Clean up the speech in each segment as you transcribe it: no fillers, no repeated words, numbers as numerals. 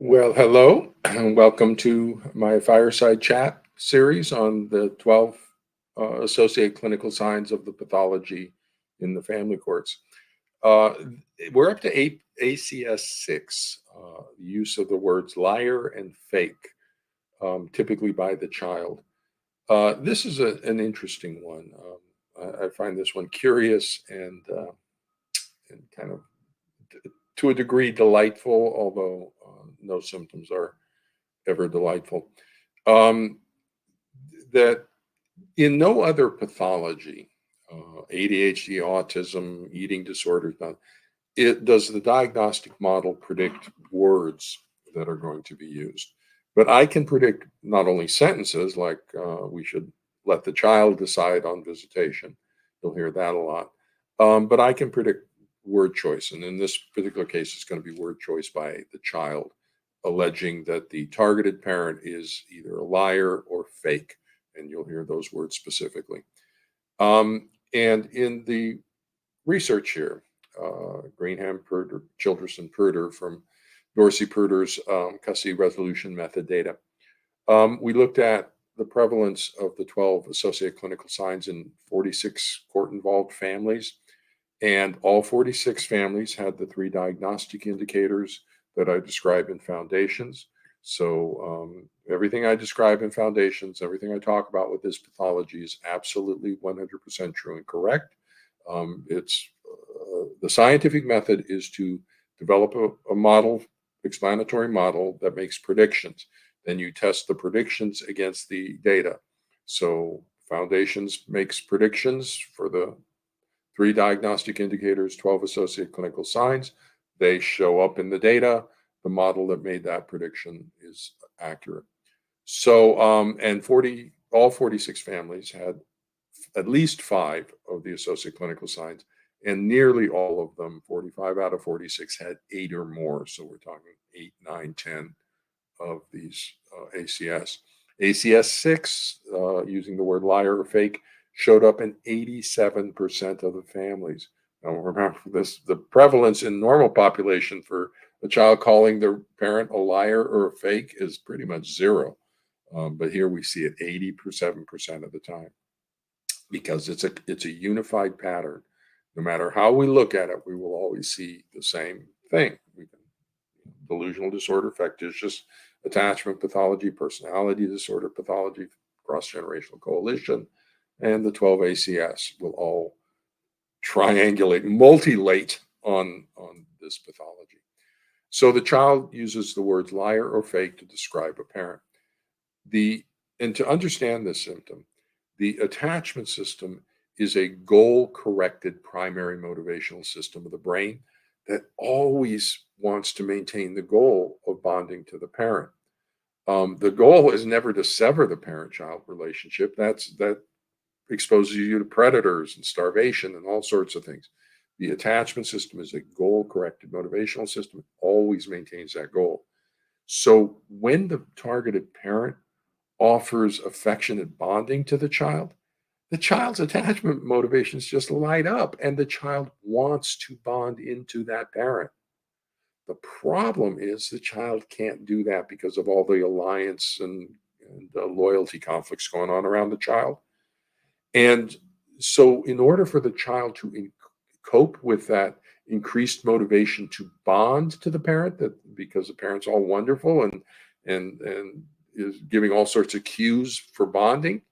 Well, hello, and welcome to my fireside chat series on the 12 associated clinical signs of the pathology in the family courts. Uh, we're up to ACS 6, the use of the words liar and fake, typically by the child. This is an interesting one. I find this one curious and kind of, to a degree, delightful, although no symptoms are ever delightful. Um, that in no other pathology, ADHD, autism, eating disorders, it does the diagnostic model predict words that are going to be used. But I can predict not only sentences, like we should let the child decide on visitation. You'll hear that a lot. But I can predict word choice. And in this particular case, it's going to be word choice by the child, alleging that the targeted parent is either a liar or fake. And you'll hear those words specifically. And in the research here, Greenham, Purder, Childress, and Purder from Dorsey Purder's custody resolution method data. We looked at the prevalence of the 12 associated clinical signs in 46 court-involved families, and all 46 families had the three diagnostic indicators that I describe in Foundations. So everything I describe in Foundations, everything I talk about with this pathology is absolutely 100% true and correct. It's the scientific method is to develop a model, explanatory model that makes predictions. Then you test the predictions against the data. So Foundations makes predictions for the three diagnostic indicators, 12 associated clinical signs. They show up in the data. The model that made that prediction is accurate. So, and all 46 families had at least five of the associated clinical signs, and nearly all of them, 45 out of 46, had eight or more. So we're talking 8, 9, 10 of these ACS. ACS 6, using the word liar or fake, showed up in 87% of the families. Now remember this, the prevalence in normal population for a child calling their parent a liar or a fake is pretty much zero. But here we see it 87% of the time, because it's a unified pattern. No matter how we look at it, we will always see the same thing. Delusional disorder, factitious attachment pathology, personality disorder pathology, cross-generational coalition, and the 12 ACS will all triangulate, multilate on this pathology. So the child uses the words liar or fake to describe a parent. And to understand this symptom, the attachment system is a goal-corrected primary motivational system of the brain that always wants to maintain the goal of bonding to the parent. The goal is never to sever the parent-child relationship. That exposes you to predators and starvation and all sorts of things. The attachment system is a goal-corrected motivational system. It always maintains that goal. So when the targeted parent offers affectionate bonding to the child's attachment motivations just light up, and the child wants to bond into that parent. The problem is the child can't do that because of all the alliance and loyalty conflicts going on around the child. And so, in order for the child to cope with that increased motivation to bond to the parent, that because the parent's all wonderful and is giving all sorts of cues for bonding,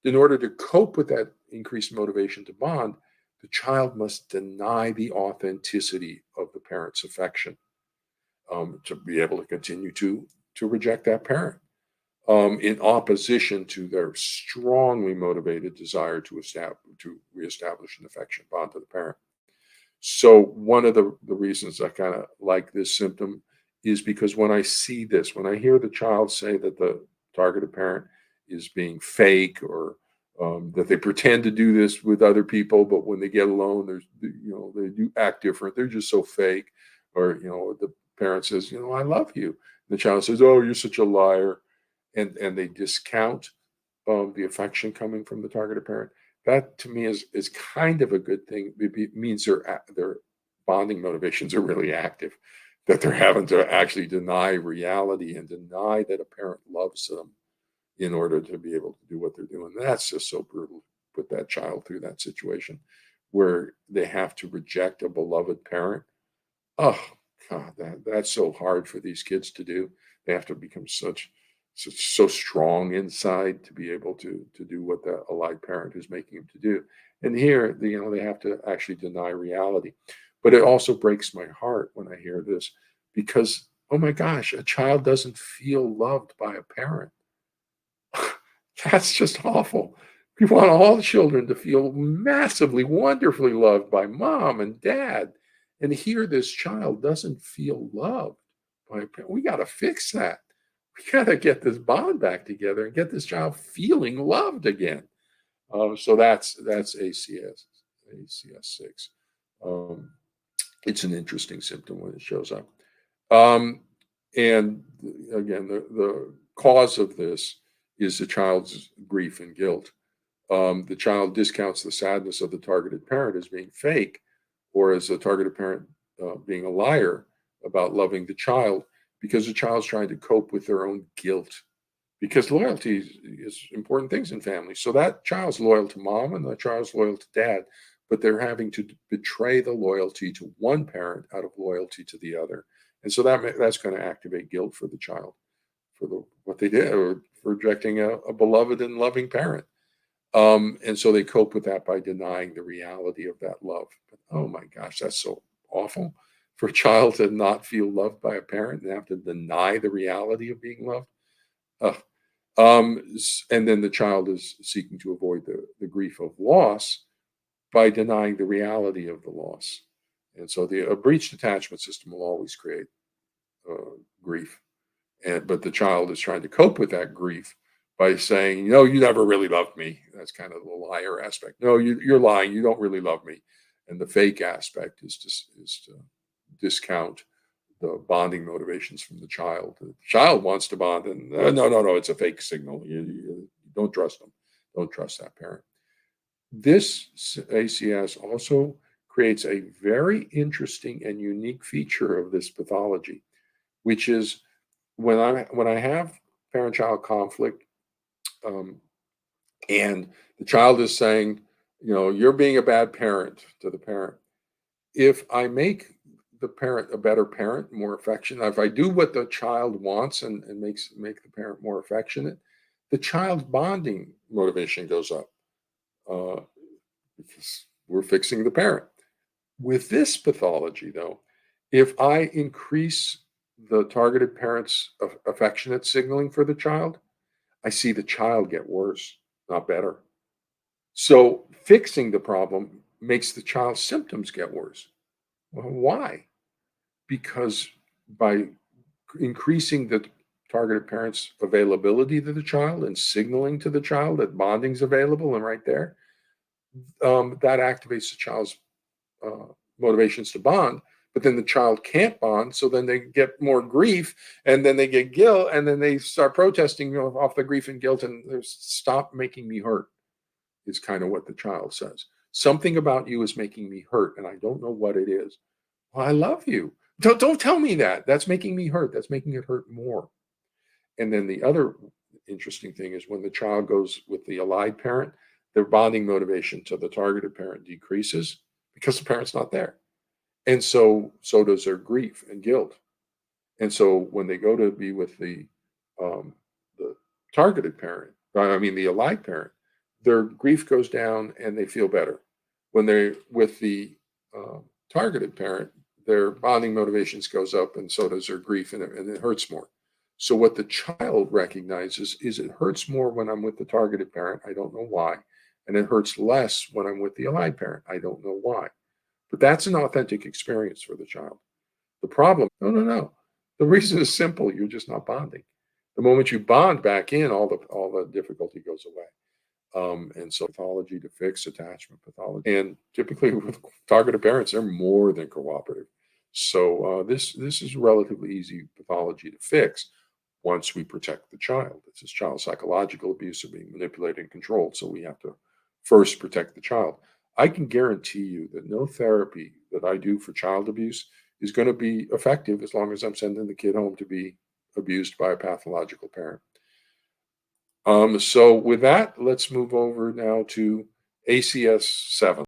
in order to cope with that increased motivation to bond, the child must deny the authenticity of the parent's affection, to be able to continue to reject that parent, in opposition to their strongly motivated desire to reestablish an affection bond to the parent. So one of the reasons I kind of like this symptom is because when I see this, when I hear the child say that the targeted parent is being fake, or that they pretend to do this with other people, but when they get alone, they do act different. They're just so fake. Or the parent says, I love you. And the child says, oh, you're such a liar, and they discount the affection coming from the targeted parent. That to me is kind of a good thing. It means their bonding motivations are really active. that they're having to actually deny reality and deny that a parent loves them in order to be able to do what they're doing. That's just so brutal. Put that child through that situation where they have to reject a beloved parent. Oh God, that's so hard for these kids to do. They have to become so strong inside to be able to do what the alive parent is making them to do. And here, they have to actually deny reality. But it also breaks my heart when I hear this because, oh my gosh, a child doesn't feel loved by a parent. That's just awful. We want all children to feel massively, wonderfully loved by mom and dad. And here, this child doesn't feel loved by a parent. We got to fix that. We got to get this bond back together and get this child feeling loved again. So that's ACS 6. Um, it's an interesting symptom when it shows up. Um, and again, the cause of this is the child's grief and guilt. The child discounts the sadness of the targeted parent as being fake, or as the targeted parent being a liar about loving the child, because the child's trying to cope with their own guilt. Because loyalty is important things in families. So that child's loyal to mom and that child's loyal to dad, but they're having to betray the loyalty to one parent out of loyalty to the other. And so that's going to activate guilt for the child for what they did, or for rejecting a beloved and loving parent. And so they cope with that by denying the reality of that love. But oh my gosh, that's so awful for a child to not feel loved by a parent and have to deny the reality of being loved. Ugh. And then the child is seeking to avoid the grief of loss by denying the reality of the loss. And so a breached attachment system will always create grief. But the child is trying to cope with that grief by saying, "No, you never really loved me." That's kind of the liar aspect. No, you're lying. You don't really love me. And the fake aspect is to discount the bonding motivations from the child. The child wants to bond, and no, it's a fake signal. You don't trust them. Don't trust that parent. This ACS also creates a very interesting and unique feature of this pathology, which is when I have parent-child conflict, um, and the child is saying, you're being a bad parent to the parent. If I make the parent a better parent, more affectionate, if I do what the child wants and make the parent more affectionate, the child's bonding motivation goes up uh, because we're fixing the parent. With this pathology, though, if I increase the targeted parent's affectionate signaling for the child, I see the child get worse, not better. So fixing the problem makes the child's symptoms get worse. Well, why? Because by increasing the targeted parent's availability to the child and signaling to the child that bonding's available and right there, that activates the child's uh, motivations to bond. But then the child can't bond, so then they get more grief, and then they get guilt, and then they start protesting off the grief and guilt, and stop making me hurt. Is kind of what the child says. Something about you is making me hurt, and I don't know what it is. Well, I love you. Don't tell me that. That's making me hurt. That's making it hurt more. And then the other interesting thing is when the child goes with the allied parent, their bonding motivation to the targeted parent decreases because the parent's not there. And so does their grief and guilt. And so when they go to be with the targeted parent, I mean the allied parent, their grief goes down and they feel better. When they're with the targeted parent, their bonding motivations goes up, and so does their grief, and it hurts more. So what the child recognizes is it hurts more when I'm with the targeted parent. I don't know why, and it hurts less when I'm with the allied parent. I don't know why, but that's an authentic experience for the child. The problem, no. The reason is simple. You're just not bonding. The moment you bond back in, all the difficulty goes away. And so pathology to fix attachment pathology. And typically with targeted parents, they're more than cooperative. So this is relatively easy pathology to fix once we protect the child. This is child psychological abuse of being manipulated and controlled. So we have to first protect the child. I can guarantee you that no therapy that I do for child abuse is going to be effective as long as I'm sending the kid home to be abused by a pathological parent. So with that, let's move over now to ACS 7.